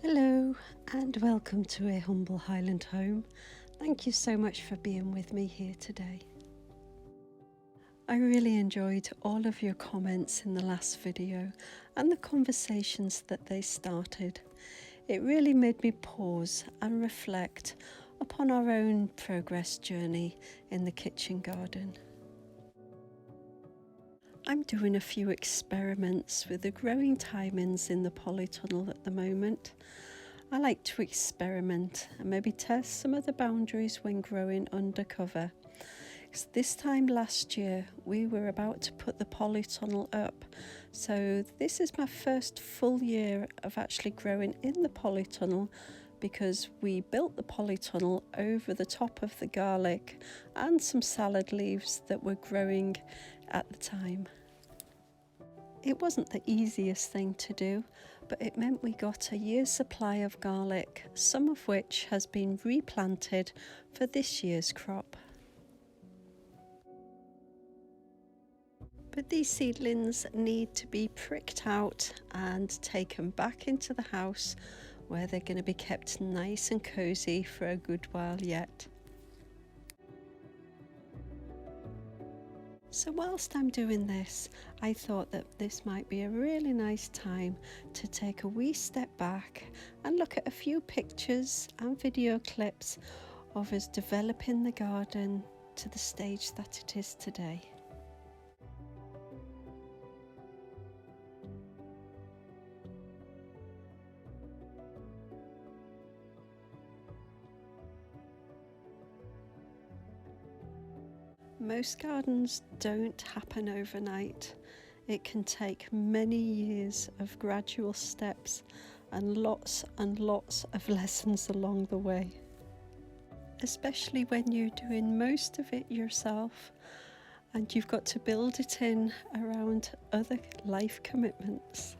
Hello and welcome to a humble Highland home. Thank you so much for being with me here today. I really enjoyed all of your comments in the last video and the conversations that they started. It really made me pause and reflect upon our own progress journey in the kitchen garden. I'm doing a few experiments with the growing timings in the polytunnel at the moment. I like to experiment and maybe test some of the boundaries when growing undercover. This time last year we were about to put the polytunnel up, so this is my first full year of actually growing in the polytunnel, because we built the polytunnel over the top of the garlic and some salad leaves that were growing at the time. It wasn't the easiest thing to do, but it meant we got a year's supply of garlic, some of which has been replanted for this year's crop. But these seedlings need to be pricked out and taken back into the house, where they're going to be kept nice and cosy for a good while yet. So whilst I'm doing this, I thought that this might be a really nice time to take a wee step back and look at a few pictures and video clips of us developing the garden to the stage that it is today. Most gardens don't happen overnight. It can take many years of gradual steps and lots of lessons along the way, especially when you're doing most of it yourself and you've got to build it in around other life commitments.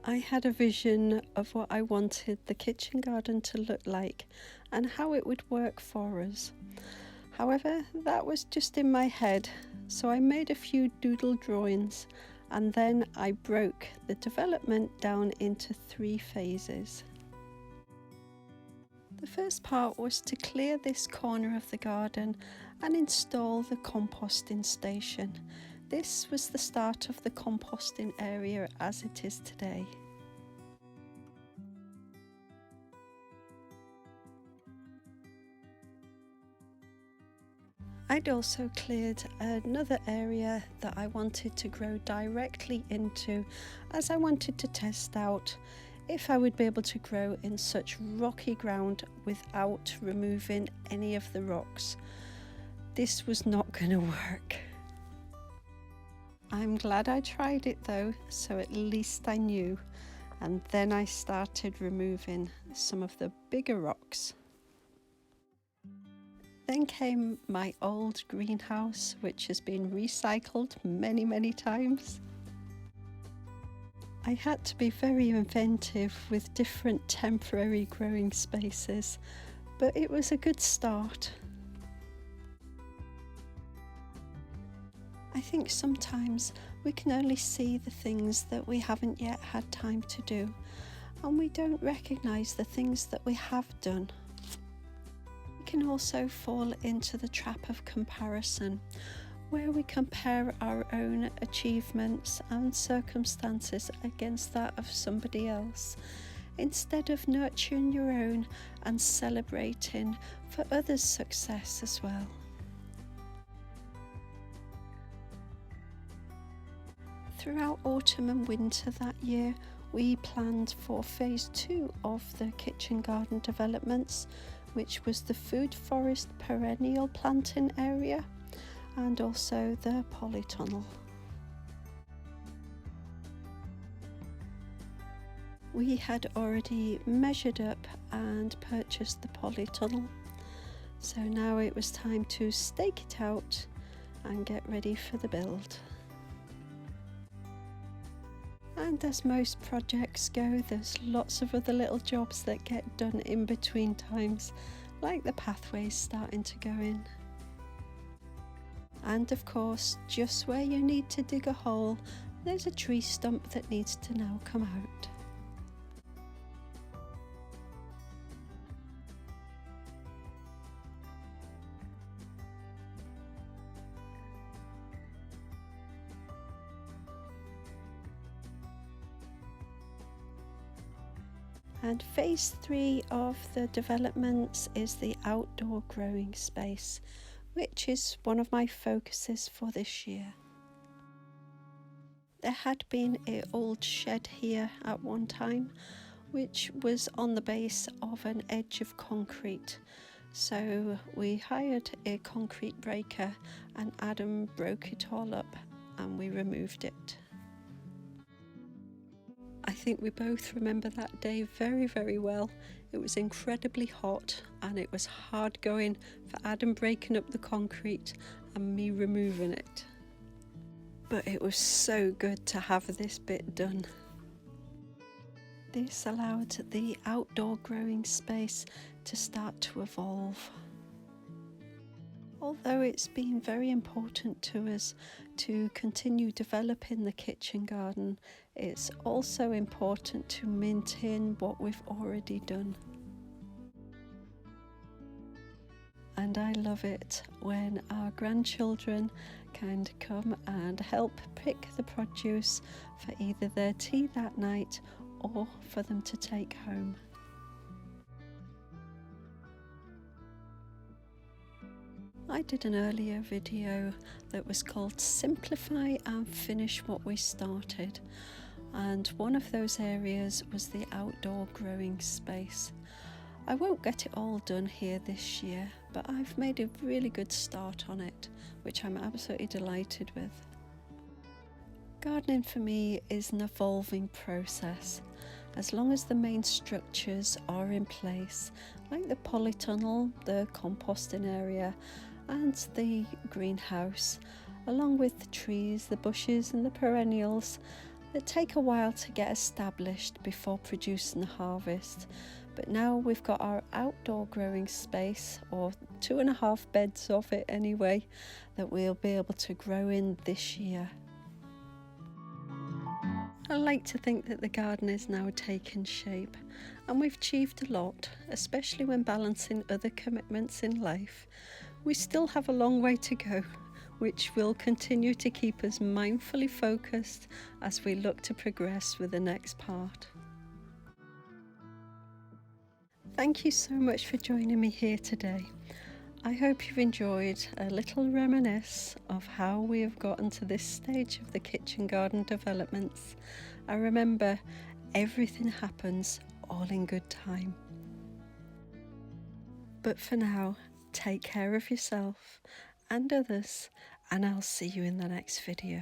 I had a vision of what I wanted the kitchen garden to look like and how it would work for us. However, that was just in my head, so I made a few doodle drawings and then I broke the development down into 3 phases. The first part was to clear this corner of the garden and install the composting station. This was the start of the composting area as it is today. I'd also cleared another area that I wanted to grow directly into, as I wanted to test out if I would be able to grow in such rocky ground without removing any of the rocks. This was not going to work. I'm glad I tried it though, so at least I knew. And then I started removing some of the bigger rocks. Then came my old greenhouse, which has been recycled many times. I had to be very inventive with different temporary growing spaces, but it was a good start. I think sometimes we can only see the things that we haven't yet had time to do, and we don't recognise the things that we have done. We can also fall into the trap of comparison, where we compare our own achievements and circumstances against that of somebody else, instead of nurturing your own and celebrating for others' success as well. Throughout autumn and winter that year, we planned for phase 2 of the kitchen garden developments, which was the food forest perennial planting area and also the polytunnel. We had already measured up and purchased the polytunnel, so now it was time to stake it out and get ready for the build. And as most projects go, there's lots of other little jobs that get done in between times, like the pathways starting to go in. And of course, just where you need to dig a hole, There's a tree stump that needs to now come out. And phase 3 of the developments is the outdoor growing space, which is one of my focuses for this year. There had been an old shed here at one time, which was on the base of an edge of concrete. So we hired a concrete breaker and Adam broke it all up and we removed it. I think we both remember that day very, very well. It was incredibly hot and it was hard going for Adam breaking up the concrete and me removing it. But it was so good to have this bit done. This allowed the outdoor growing space to start to evolve. Although it's been very important to us to continue developing the kitchen garden, it's also important to maintain what we've already done. And I love it when our grandchildren can come and help pick the produce for either their tea that night or for them to take home. I did an earlier video that was called Simplify and Finish What We Started, and one of those areas was the outdoor growing space. I won't get it all done here this year, but I've made a really good start on it, which I'm absolutely delighted with. Gardening for me is an evolving process. As long as the main structures are in place, like the polytunnel, the composting area, and the greenhouse, along with the trees, the bushes and the perennials that take a while to get established before producing the harvest. But now we've got our outdoor growing space, or 2.5 beds of it anyway, that we'll be able to grow in this year. I like to think that the garden is now taking shape, and we've achieved a lot, especially when balancing other commitments in life. We still have a long way to go, which will continue to keep us mindfully focused as we look to progress with the next part. Thank you so much for joining me here today. I hope you've enjoyed a little reminisce of how we have gotten to this stage of the kitchen garden developments. And remember, everything happens all in good time. But for now, take care of yourself and others, and I'll see you in the next video.